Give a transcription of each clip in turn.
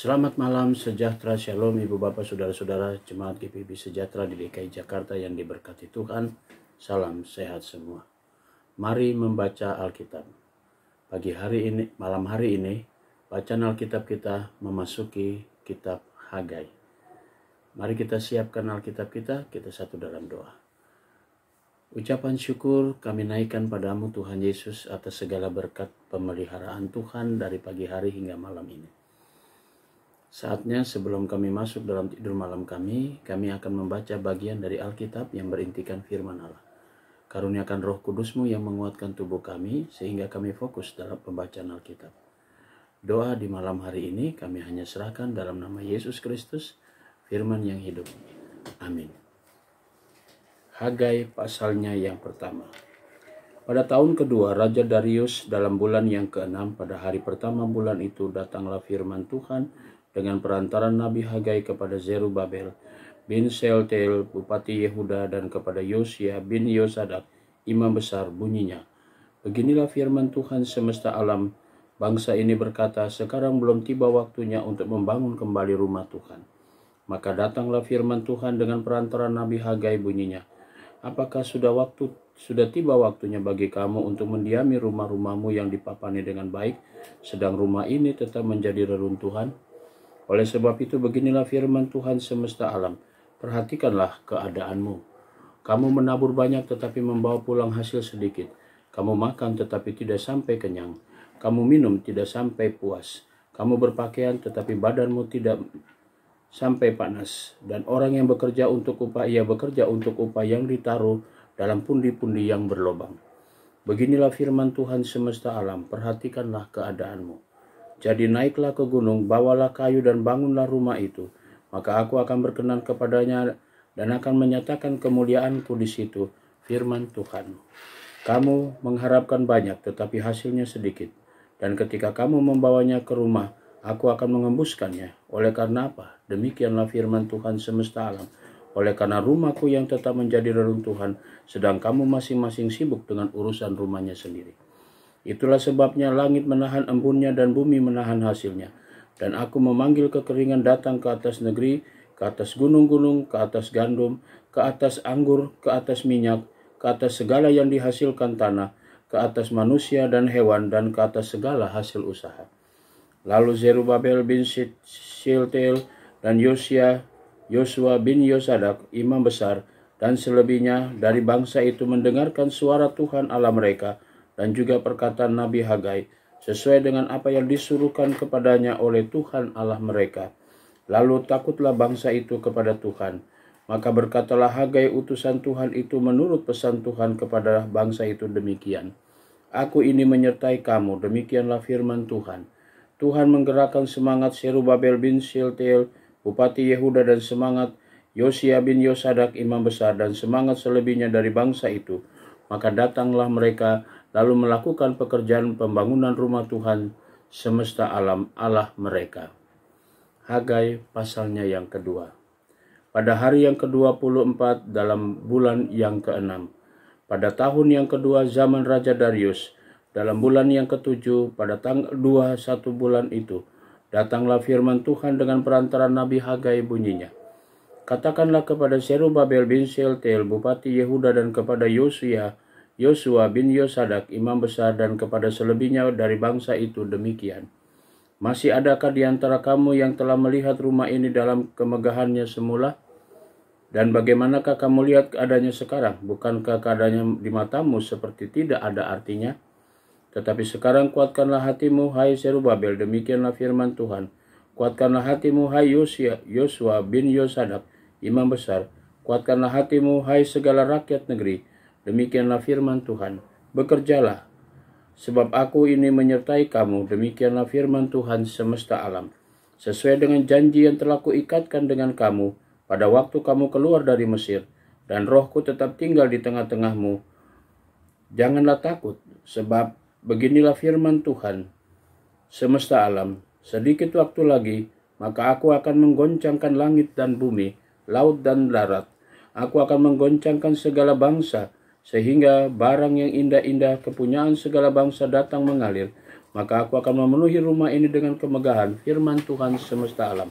Selamat malam, sejahtera, shalom Ibu Bapak, Saudara-saudara, Jemaat GPIB Sejahtera di DKI Jakarta yang diberkati Tuhan. Salam sehat semua. Mari membaca Alkitab. Malam hari ini, bacaan Alkitab kita memasuki kitab Hagai. Mari kita siapkan Alkitab kita satu dalam doa. Ucapan syukur kami naikkan padamu Tuhan Yesus atas segala berkat pemeliharaan Tuhan dari pagi hari hingga malam ini. Saatnya sebelum kami masuk dalam tidur malam kami akan membaca bagian dari Alkitab yang berintikan firman Allah. Karuniakan Roh Kudus-Mu yang menguatkan tubuh kami sehingga kami fokus dalam pembacaan Alkitab. Doa di malam hari ini kami hanya serahkan dalam nama Yesus Kristus, firman yang hidup. Amin. Hagai pasalnya yang pertama. Pada tahun kedua Raja Darius dalam bulan yang ke-6 pada hari pertama bulan itu datanglah firman Tuhan dengan perantaran Nabi Hagai kepada Zerubabel bin Shealtiel, Bupati Yehuda, dan kepada Yosia bin Yosadak, Imam Besar, bunyinya. Beginilah firman Tuhan semesta alam, bangsa ini berkata, sekarang belum tiba waktunya untuk membangun kembali rumah Tuhan. Maka datanglah firman Tuhan dengan perantaran Nabi Hagai, bunyinya. Apakah sudah tiba waktunya bagi kamu untuk mendiami rumah-rumahmu yang dipapani dengan baik, sedang rumah ini tetap menjadi reruntuhan? Oleh sebab itu beginilah firman Tuhan semesta alam, perhatikanlah keadaanmu. Kamu menabur banyak tetapi membawa pulang hasil sedikit. Kamu makan tetapi tidak sampai kenyang. Kamu minum tidak sampai puas. Kamu berpakaian tetapi badanmu tidak sampai panas. Dan orang yang bekerja untuk upah, ia bekerja untuk upah yang ditaruh dalam pundi-pundi yang berlobang. Beginilah firman Tuhan semesta alam, perhatikanlah keadaanmu. Jadi naiklah ke gunung, bawalah kayu dan bangunlah rumah itu. Maka aku akan berkenan kepadanya dan akan menyatakan kemuliaanku di situ, firman Tuhan. Kamu mengharapkan banyak tetapi hasilnya sedikit. Dan ketika kamu membawanya ke rumah, aku akan mengembuskannya. Oleh karena apa? Demikianlah firman Tuhan semesta alam. Oleh karena rumahku yang tetap menjadi reruntuhan, sedang kamu masing-masing sibuk dengan urusan rumahnya sendiri. Itulah sebabnya langit menahan embunnya dan bumi menahan hasilnya. Dan aku memanggil kekeringan datang ke atas negeri, ke atas gunung-gunung, ke atas gandum, ke atas anggur, ke atas minyak, ke atas segala yang dihasilkan tanah, ke atas manusia dan hewan, dan ke atas segala hasil usaha. Lalu Zerubabel bin Shealtiel dan Yosua bin Yosadak, imam besar, dan selebihnya dari bangsa itu mendengarkan suara Tuhan Allah mereka, dan juga perkataan Nabi Hagai, sesuai dengan apa yang disuruhkan kepadanya oleh Tuhan Allah mereka. Lalu takutlah bangsa itu kepada Tuhan. Maka berkatalah Hagai utusan Tuhan itu menurut pesan Tuhan kepada bangsa itu demikian. Aku ini menyertai kamu, demikianlah firman Tuhan. Tuhan menggerakkan semangat Zerubabel bin Shealtiel, Bupati Yehuda, dan semangat Yosia bin Yosadak, imam besar, dan semangat selebihnya dari bangsa itu. Maka datanglah mereka lalu melakukan pekerjaan pembangunan rumah Tuhan semesta alam Allah mereka. Hagai pasalnya yang kedua. Pada hari yang ke-24 dalam bulan yang ke-6, pada tahun yang kedua zaman Raja Darius, dalam bulan yang ke-7 pada tanggal 21 bulan itu, datanglah firman Tuhan dengan perantaran Nabi Hagai, bunyinya. Katakanlah kepada Zerubabel bin Shealtiel, Bupati Yehuda, dan kepada Yosua bin Yosadak, imam besar, dan kepada selebihnya dari bangsa itu demikian. Masih adakah di antara kamu yang telah melihat rumah ini dalam kemegahannya semula? Dan bagaimanakah kamu lihat keadaannya sekarang? Bukankah keadaannya di matamu seperti tidak ada artinya? Tetapi sekarang kuatkanlah hatimu, hai Zerubabel, demikianlah firman Tuhan. Kuatkanlah hatimu, hai Yosua bin Yosadak, imam besar. Kuatkanlah hatimu, hai segala rakyat negeri. Demikianlah firman Tuhan. Bekerjalah, sebab aku ini menyertai kamu. Demikianlah firman Tuhan semesta alam. Sesuai dengan janji yang telah kuikatkan dengan kamu pada waktu kamu keluar dari Mesir, dan rohku tetap tinggal di tengah-tengahmu. Janganlah takut, sebab beginilah firman Tuhan semesta alam. Sedikit waktu lagi, maka aku akan menggoncangkan langit dan bumi, laut dan darat. Aku akan menggoncangkan segala bangsa, sehingga barang yang indah-indah kepunyaan segala bangsa datang mengalir. maka aku akan memenuhi rumah ini dengan kemegahan, firman Tuhan semesta alam.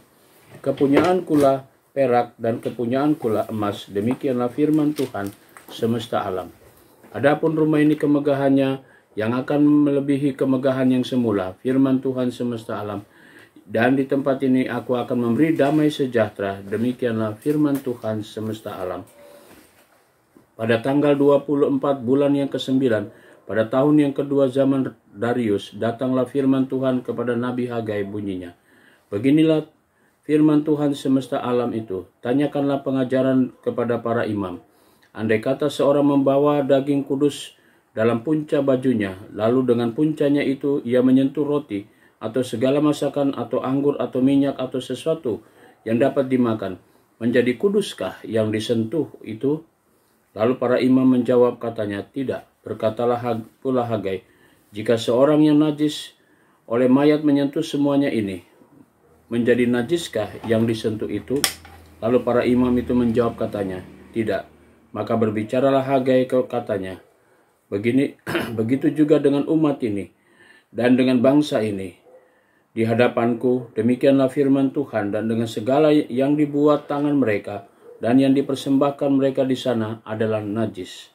Kepunyaankulah perak dan kepunyaankulah emas, demikianlah firman Tuhan semesta alam. Adapun rumah ini kemegahannya yang akan melebihi kemegahan yang semula, firman Tuhan semesta alam. Dan di tempat ini aku akan memberi damai sejahtera, demikianlah firman Tuhan semesta alam. Pada tanggal 24 bulan yang ke-9, pada tahun yang kedua zaman Darius, datanglah firman Tuhan kepada Nabi Hagai bunyinya. Beginilah firman Tuhan semesta alam itu, tanyakanlah pengajaran kepada para imam. Andai kata seorang membawa daging kudus dalam punca bajunya, lalu dengan puncanya itu ia menyentuh roti, atau segala masakan, atau anggur, atau minyak, atau sesuatu yang dapat dimakan, menjadi kuduskah yang disentuh itu? Lalu para imam menjawab katanya, tidak. Berkatalah pula Hagai, jika seorang yang najis oleh mayat menyentuh semuanya ini, menjadi najiskah yang disentuh itu? Lalu para imam itu menjawab katanya, tidak. Maka berbicaralah Hagai katanya, begitu juga dengan umat ini dan dengan bangsa ini di hadapanku, demikianlah firman Tuhan, dan dengan segala yang dibuat tangan mereka dan yang dipersembahkan mereka di sana adalah najis.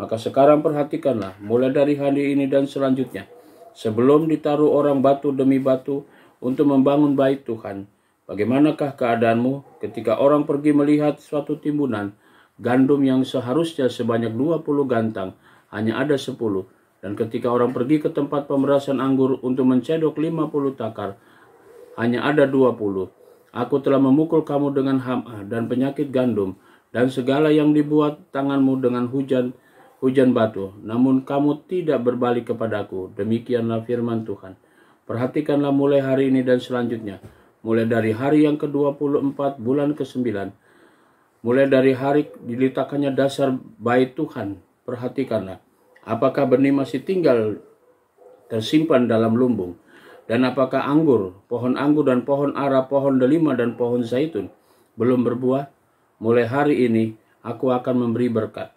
Maka sekarang perhatikanlah, mulai dari hari ini dan selanjutnya, sebelum ditaruh orang batu demi batu untuk membangun bait Tuhan, bagaimanakah keadaanmu ketika orang pergi melihat suatu timbunan gandum yang seharusnya sebanyak 20 gantang, hanya ada 10, dan ketika orang pergi ke tempat pemerasan anggur untuk mencedok 50 takar, hanya ada 20. Aku telah memukul kamu dengan hama dan penyakit gandum, dan segala yang dibuat tanganmu dengan hujan batu. Namun kamu tidak berbalik kepadaku. Demikianlah firman Tuhan. Perhatikanlah mulai hari ini dan selanjutnya, mulai dari hari yang ke-24 bulan ke-9, mulai dari hari diletakkannya dasar bait Tuhan. Perhatikanlah, apakah benih masih tinggal tersimpan dalam lumbung? Dan apakah anggur, pohon anggur dan pohon ara, pohon delima dan pohon zaitun belum berbuah? Mulai hari ini aku akan memberi berkat.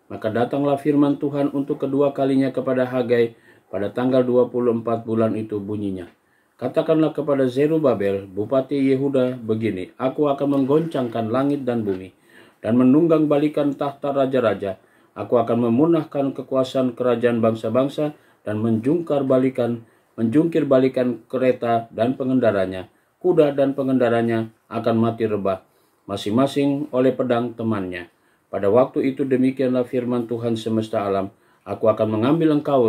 Maka datanglah firman Tuhan untuk kedua kalinya kepada Hagai pada tanggal 24 bulan itu bunyinya. Katakanlah kepada Zerubabel, Bupati Yehuda begini, aku akan menggoncangkan langit dan bumi dan menunggang balikan tahta raja-raja. Aku akan memunahkan kekuasaan kerajaan bangsa-bangsa dan menjungkir balikan kereta dan pengendaranya. Kuda dan pengendaranya akan mati rebah, masing-masing oleh pedang temannya. Pada waktu itu demikianlah firman Tuhan semesta alam. Aku akan mengambil engkau,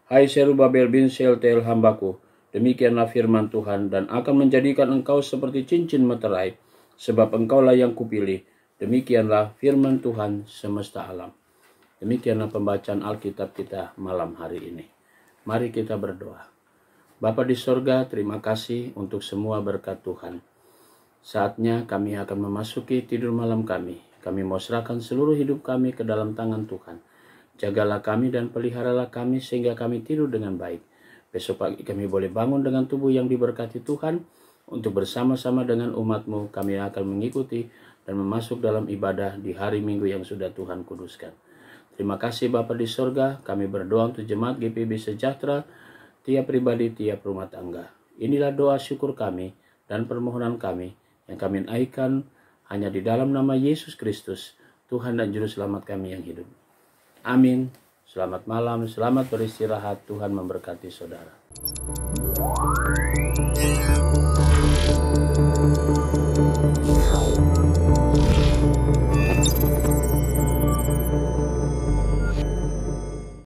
hai Zerubabel bin Shealtiel hambaku. Demikianlah firman Tuhan, dan akan menjadikan engkau seperti cincin meterai, sebab engkaulah yang kupilih. Demikianlah firman Tuhan semesta alam. Demikianlah pembacaan Alkitab kita malam hari ini. Mari kita berdoa. Bapa di sorga, terima kasih untuk semua berkat Tuhan. Saatnya kami akan memasuki tidur malam kami. Kami mau serahkan seluruh hidup kami ke dalam tangan Tuhan. Jagalah kami dan peliharalah kami sehingga kami tidur dengan baik. Besok pagi kami boleh bangun dengan tubuh yang diberkati Tuhan. Untuk bersama-sama dengan umat-Mu kami akan mengikuti dan memasuk dalam ibadah di hari Minggu yang sudah Tuhan kuduskan. Terima kasih Bapa di sorga, kami berdoa untuk jemaat GPIB Sejahtera, tiap pribadi, tiap rumah tangga. Inilah doa syukur kami dan permohonan kami yang kami naikkan hanya di dalam nama Yesus Kristus, Tuhan dan Juru Selamat kami yang hidup. Amin. Selamat malam, selamat beristirahat, Tuhan memberkati saudara.